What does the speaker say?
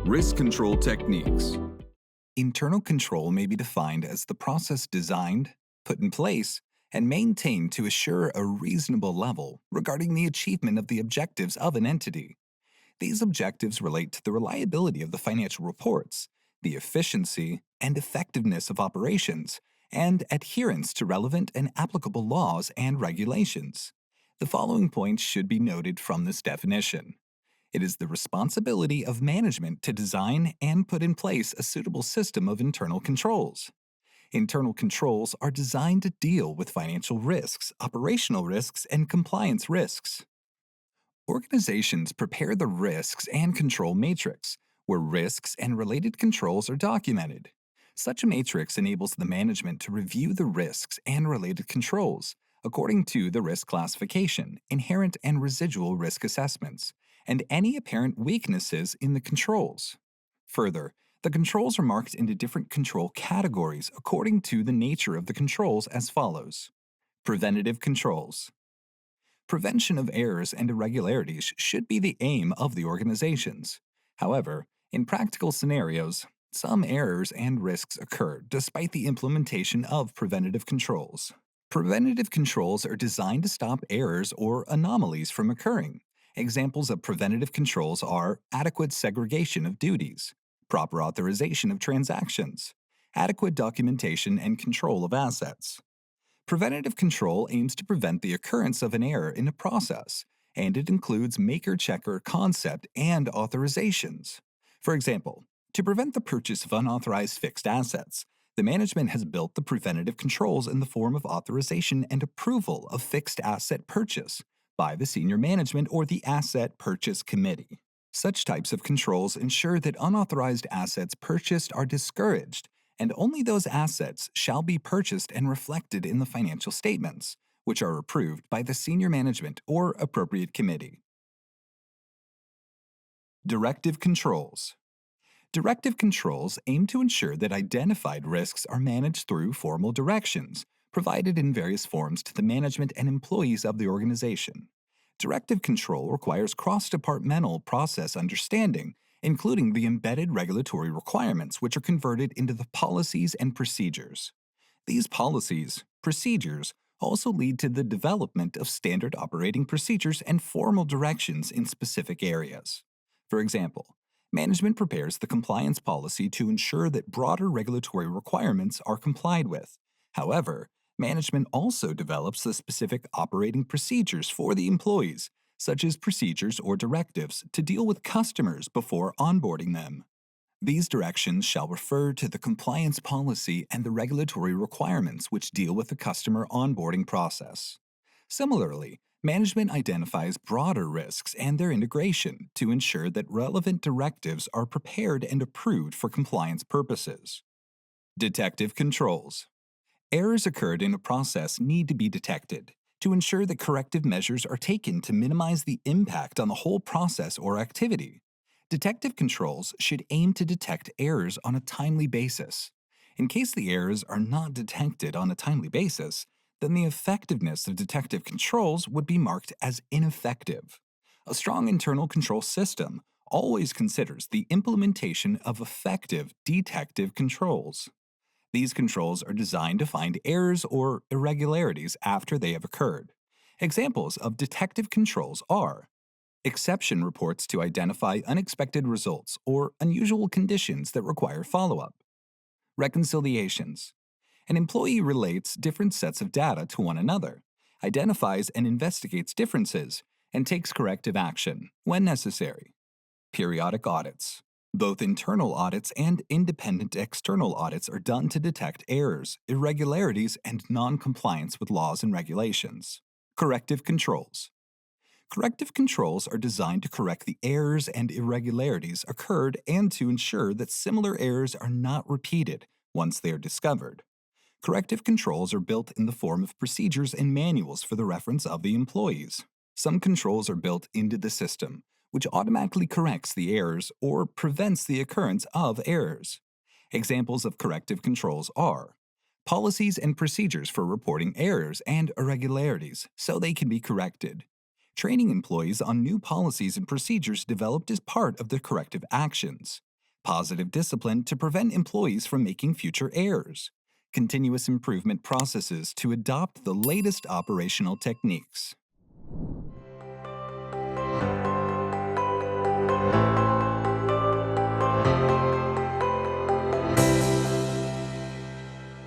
Risk control techniques. Internal control may be defined as the process designed, put in place, and maintained to assure a reasonable level regarding the achievement of the objectives of an entity. These objectives relate to the reliability of the financial reports, the efficiency and effectiveness of operations, and adherence to relevant and applicable laws and regulations. The following points should be noted from this definition. It is the responsibility of management to design and put in place a suitable system of internal controls. Internal controls are designed to deal with financial risks, operational risks, and compliance risks. Organizations prepare the risks and control matrix, where risks and related controls are documented. Such a matrix enables the management to review the risks and related controls according to the risk classification, inherent and residual risk assessments, and any apparent weaknesses in the controls. Further, the controls are marked into different control categories according to the nature of the controls as follows. Preventative controls. Prevention of errors and irregularities should be the aim of the organizations. However, in practical scenarios, some errors and risks occur despite the implementation of preventative controls. Preventative controls are designed to stop errors or anomalies from occurring. Examples of preventative controls are adequate segregation of duties, proper authorization of transactions, adequate documentation and control of assets. Preventative control aims to prevent the occurrence of an error in a process, and it includes maker-checker concept and authorizations. For example, to prevent the purchase of unauthorized fixed assets, the management has built the preventative controls in the form of authorization and approval of fixed asset purchase by the senior management or the Asset Purchase Committee. Such types of controls ensure that unauthorized assets purchased are discouraged, and only those assets shall be purchased and reflected in the financial statements, which are approved by the senior management or appropriate committee. Directive controls. Directive controls aim to ensure that identified risks are managed through formal directions, provided in various forms to the management and employees of the organization. Directive control requires cross-departmental process understanding, including the embedded regulatory requirements which are converted into the policies and procedures. These policies, procedures, also lead to the development of standard operating procedures and formal directions in specific areas. For example, management prepares the compliance policy to ensure that broader regulatory requirements are complied with. However, management also develops the specific operating procedures for the employees, such as procedures or directives to deal with customers before onboarding them. These directions shall refer to the compliance policy and the regulatory requirements which deal with the customer onboarding process. Similarly, management identifies broader risks and their integration to ensure that relevant directives are prepared and approved for compliance purposes. Detective controls. Errors occurred in a process need to be detected to ensure that corrective measures are taken to minimize the impact on the whole process or activity. Detective controls should aim to detect errors on a timely basis. In case the errors are not detected on a timely basis, then the effectiveness of detective controls would be marked as ineffective. A strong internal control system always considers the implementation of effective detective controls. These controls are designed to find errors or irregularities after they have occurred. Examples of detective controls are exception reports to identify unexpected results or unusual conditions that require follow-up, reconciliations. An employee relates different sets of data to one another, identifies and investigates differences, and takes corrective action when necessary. Periodic audits. Both internal audits and independent external audits are done to detect errors, irregularities, and non-compliance with laws and regulations. Corrective controls. Corrective controls are designed to correct the errors and irregularities occurred and to ensure that similar errors are not repeated once they are discovered. Corrective controls are built in the form of procedures and manuals for the reference of the employees. Some controls are built into the system, which automatically corrects the errors or prevents the occurrence of errors. Examples of corrective controls are policies and procedures for reporting errors and irregularities so they can be corrected, training employees on new policies and procedures developed as part of the corrective actions, positive discipline to prevent employees from making future errors, continuous improvement processes to adopt the latest operational techniques.